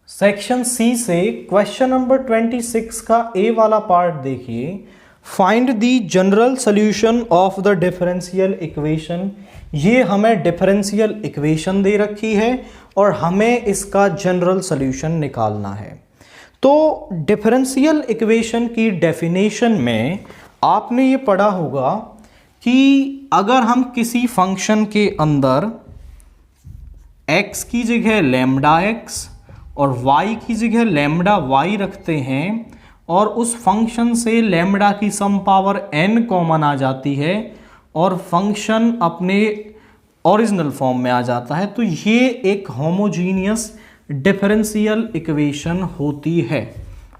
Section C से question number 26 का ए वाला पार्ट देखिए। Find the general solution of the differential equation. ये हमें डिफरेंशियल इक्वेशन दे रखी है और हमें इसका जनरल सॉल्यूशन निकालना है। तो डिफरेंशियल इक्वेशन की डेफिनेशन में आपने ये पढ़ा होगा कि अगर हम किसी फंक्शन के अंदर x की जगह लैम्डा x और y की जगह लैम्डा y रखते हैं और उस फंक्शन से लैम्डा की सम पावर n कॉमन आ जाती है और फंक्शन अपने ओरिजिनल फॉर्म में आ जाता है, तो ये एक होमोजीनियस डिफरेंशियल इक्वेशन होती है।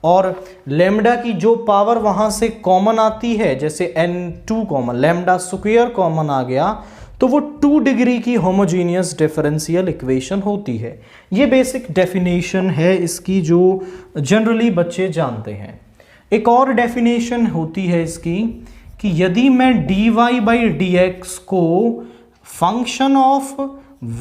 और लैम्डा की जो पावर वहाँ से कॉमन आती है, जैसे n2 common, lambda square common आ गया, तो वो 2 डिग्री की होमोजीनियस डिफरेंशियल इक्वेशन होती है। ये बेसिक डेफिनेशन है इसकी, जो जनरली बच्चे जानते हैं। एक और डेफिनेशन होती है इसकी कि यदि मैं dy बाई dx को function of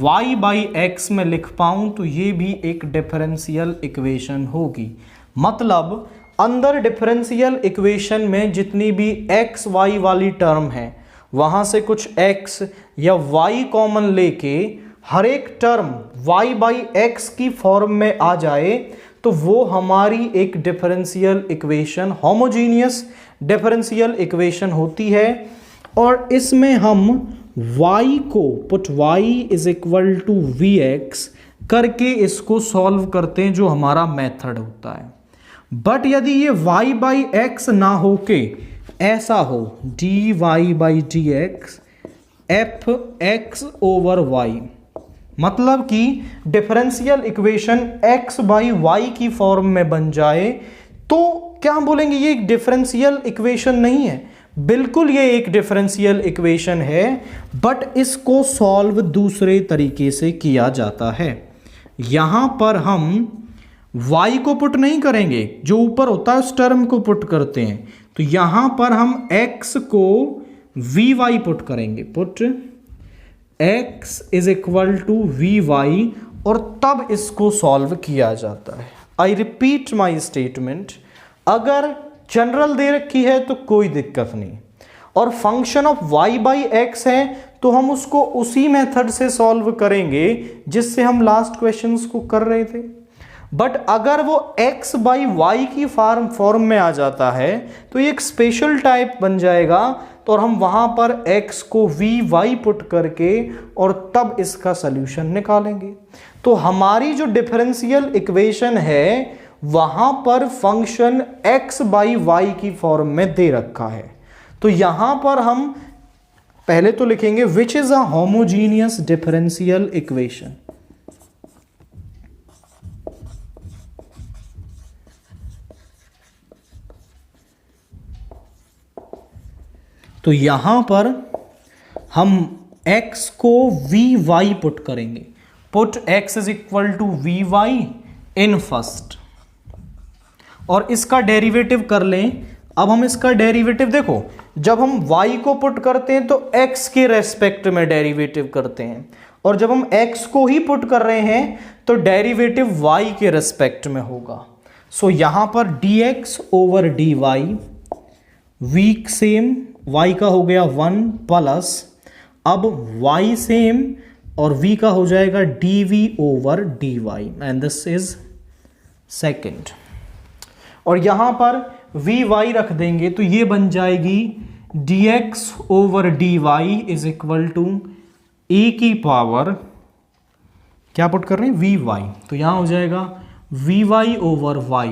y by x में लिख पाऊं तो ये भी एक डिफरेंशियल इक्वेशन होगी। मतलब अंदर डिफरेंशियल इक्वेशन में जितनी भी x y वाली टर्म है वहां से कुछ x या y कॉमन लेके हर एक टर्म y बाई x की फॉर्म में आ जाए तो वो हमारी एक differential equation, homogeneous differential equation होती है। और इसमें हम y को put y is equal to vx करके इसको सॉल्व करते हैं, जो हमारा मेथड होता है। बट यदि ये y बाई एक्स ना होके ऐसा हो dy by dx f x over y, मतलब कि differential equation x by y की फॉर्म में बन जाए, तो क्या हम बोलेंगे ये एक डिफरेंशियल इक्वेशन नहीं है? बिल्कुल ये एक डिफरेंशियल इक्वेशन है, बट इसको सॉल्व दूसरे तरीके से किया जाता है। यहां पर हम y को पुट नहीं करेंगे, जो ऊपर होता है उस टर्म को पुट करते हैं। तो यहां पर हम x को vy पुट करेंगे, put x is equal to vy, और तब इसको सॉल्व किया जाता है। आई रिपीट माई स्टेटमेंट, अगर जनरल दे रखी है तो कोई दिक्कत नहीं, और function of y by x है तो हम उसको उसी मेथड से सॉल्व करेंगे जिससे हम लास्ट क्वेश्चंस को कर रहे थे। बट अगर वो x बाई वाई की फॉर्म में आ जाता है तो ये एक स्पेशल टाइप बन जाएगा, तो हम वहां पर x को vy पुट करके और तब इसका सॉल्यूशन निकालेंगे। तो हमारी जो डिफरेंशियल इक्वेशन है वहां पर फंक्शन x बाई वाई की फॉर्म में दे रखा है। तो यहां पर हम पहले तो लिखेंगे which is a homogeneous differential equation. तो यहां पर हम x को vy पुट करेंगे, put x is equal to vy in first, और इसका डेरिवेटिव कर लें। अब हम इसका डेरिवेटिव देखो, जब हम y को पुट करते हैं तो x के रेस्पेक्ट में डेरिवेटिव करते हैं, और जब हम x को ही पुट कर रहे हैं तो डेरिवेटिव y के रेस्पेक्ट में होगा। सो यहां पर dx ओवर dy, वीक सेम, y का हो गया 1 प्लस, अब y सेम और v का हो जाएगा dv over dy, and this is second. और यहां पर vy रख देंगे तो ये बन जाएगी dx over dy is equal to e की पावर, क्या पुट कर रहे हैं, vy, तो यहां हो जाएगा vy over y,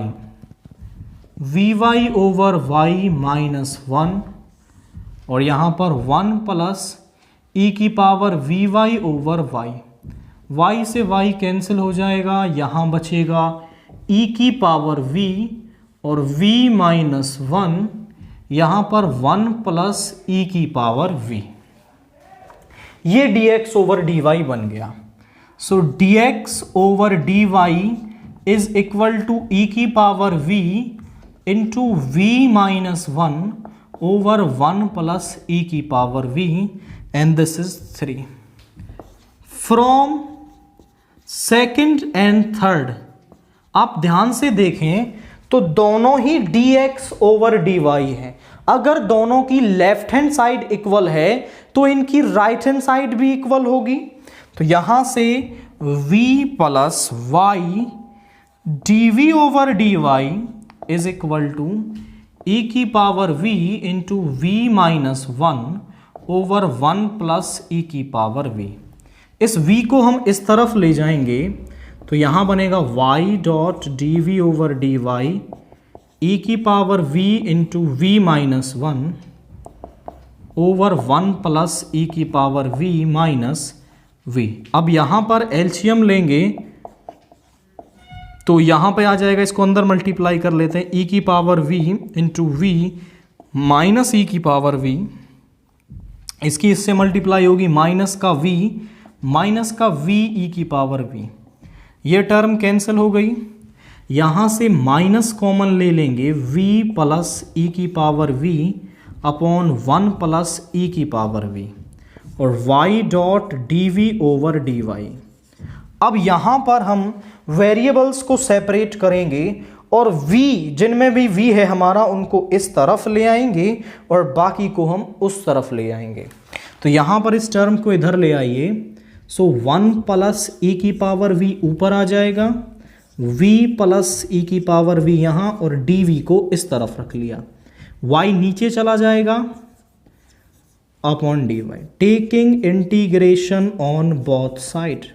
vy over y minus 1, और यहां पर 1 प्लस e की power vy over y, y से y कैंसिल हो जाएगा, यहां बचेगा e की पावर v और v माइनस 1, यहां पर 1 प्लस e की पावर v। ये dx ओवर dy बन गया। So dx over dy is equal to e की power v into v minus 1 over 1 plus e की power v, and this is 3। From second and third आप ध्यान से देखें तो दोनों ही dx ओवर dy है। अगर दोनों की लेफ्ट हैंड साइड इक्वल है तो इनकी राइट हैंड साइड भी इक्वल होगी। तो यहां से v plus y dv over dy is equal to e की power v into v minus 1 over 1 plus e की पावर v। इस v को हम इस तरफ ले जाएंगे तो यहां बनेगा y dot d v over d y e की power v into v minus 1 over 1 plus e की पावर v माइनस v। अब यहां पर एलसीएम लेंगे तो यहां पे आ जाएगा, इसको अंदर मल्टीप्लाई कर लेते हैं, e की power v into v minus e की पावर v। इसकी इससे मल्टीप्लाई होगी माइनस का v ई की पावर v। ये टर्म कैंसिल हो गई। यहां से माइनस कॉमन ले लेंगे, v प्लस ई की power v upon 1 plus e की पावर v और y dot d v over d y. अब यहां पर हम वेरिएबल्स को सेपरेट करेंगे और v जिनमें भी v है हमारा उनको इस तरफ ले आएंगे और बाकी को हम उस तरफ ले आएंगे। तो यहां पर इस टर्म को इधर ले आइए। सो 1 प्लस ई की पावर v ऊपर आ जाएगा, v प्लस ई की पावर v यहां और dv को इस तरफ रख लिया, y नीचे चला जाएगा upon dy, taking integration on both side.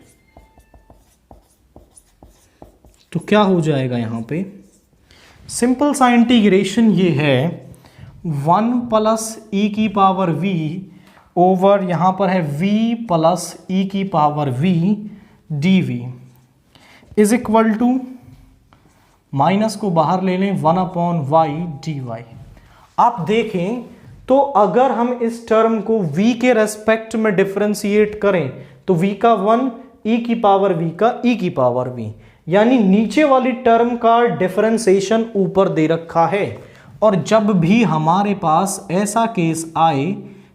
तो क्या हो जाएगा यहां पे, सिंपल सा इंटीग्रेशन ये है 1 प्लस ई की पावर v ओवर यहां पर है v प्लस ई की power v dv is equal to, minus को बाहर ले लें, 1 अपॉन y dy। आप देखें तो अगर हम इस टर्म को v के रेस्पेक्ट में डिफरेंशिएट करें तो v का 1 e की पावर v का e की पावर v, यानी नीचे वाली टर्म का डिफरेंशिएशन ऊपर दे रखा है। और जब भी हमारे पास ऐसा केस आए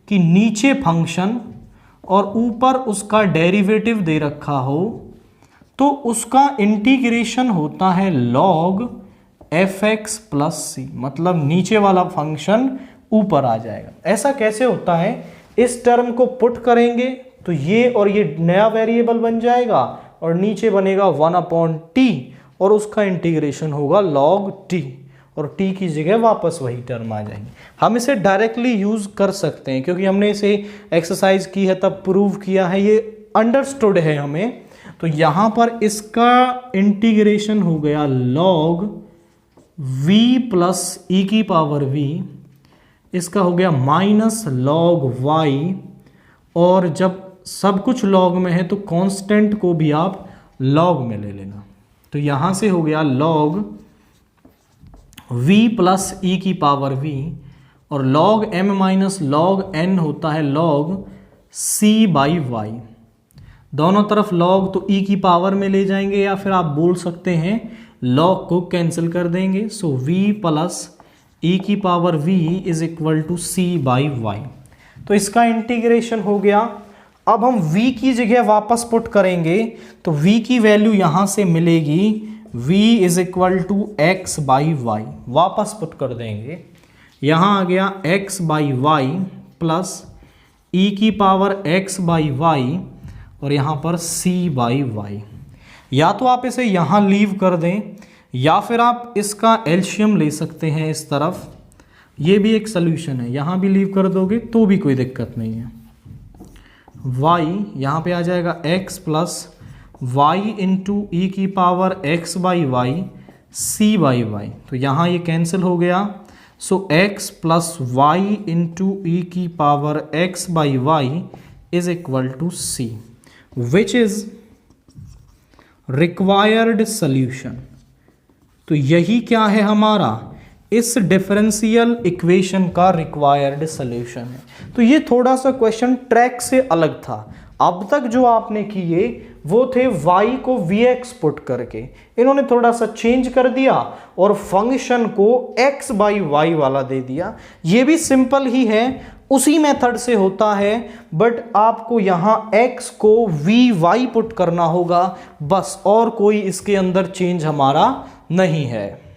कि नीचे फंक्शन और ऊपर उसका डेरिवेटिव दे रखा हो तो उसका इंटीग्रेशन होता है log fx प्लस सी, मतलब नीचे वाला फंक्शन ऊपर आ जाएगा। ऐसा कैसे होता है, इस टर्म को पुट करेंगे तो ये और ये नया वेरिएबल बन जाएगा और नीचे बनेगा 1 अपॉन टी और उसका इंटीग्रेशन होगा log t और t की जगह वापस वही टर्म आ जाएगी। हम इसे डायरेक्टली यूज कर सकते हैं क्योंकि हमने इसे एक्सरसाइज की है तब प्रूव किया है, ये अंडरस्टूड है हमें। तो यहां पर इसका इंटीग्रेशन हो गया log v प्लस ई की पावर v, इसका हो गया माइनस log y, और जब सब कुछ log में है तो कांस्टेंट को भी आप log में ले लेना। तो यहां से हो गया log v प्लस ई की पावर v और log m minus log n होता है log c बाई y। दोनों तरफ log तो e की पावर में ले जाएंगे या फिर आप बोल सकते हैं log को कैंसिल कर देंगे। सो v प्लस ई की power v is equal to c by y। तो इसका इंटीग्रेशन हो गया। अब हम v की जगह वापस पुट करेंगे तो v की वैल्यू यहां से मिलेगी v is equal to x by y, वापस पुट कर देंगे। यहां आ गया x by y plus e की पावर x बाई वाई और यहां पर c बाई वाई। या तो आप इसे यहां लीव कर दें या फिर आप इसका एलसीएम ले सकते हैं इस तरफ, ये भी एक सोल्यूशन है। यहां भी लीव कर दोगे तो भी कोई दिक्कत नहीं है। y यहां पे आ जाएगा x plus y into e की power x by y c by y, तो यहाँ ये कैंसिल हो गया। So x plus y into e की power x by y is equal to c, which is required solution. तो यही क्या है हमारा, इस डिफरेंशियल इक्वेशन का रिक्वायर्ड सॉल्यूशन है। तो ये थोड़ा सा क्वेश्चन ट्रैक से अलग था। अब तक जो आपने किए वो थे y को vx पुट करके, इन्होंने थोड़ा सा चेंज कर दिया और फंक्शन को x बाई वाई वाला दे दिया। ये भी सिंपल ही है उसी मेथड से होता है, बट आपको यहाँ x को vy पुट करना होगा बस, और कोई इसके अंदर चेंज हमारा नहीं है।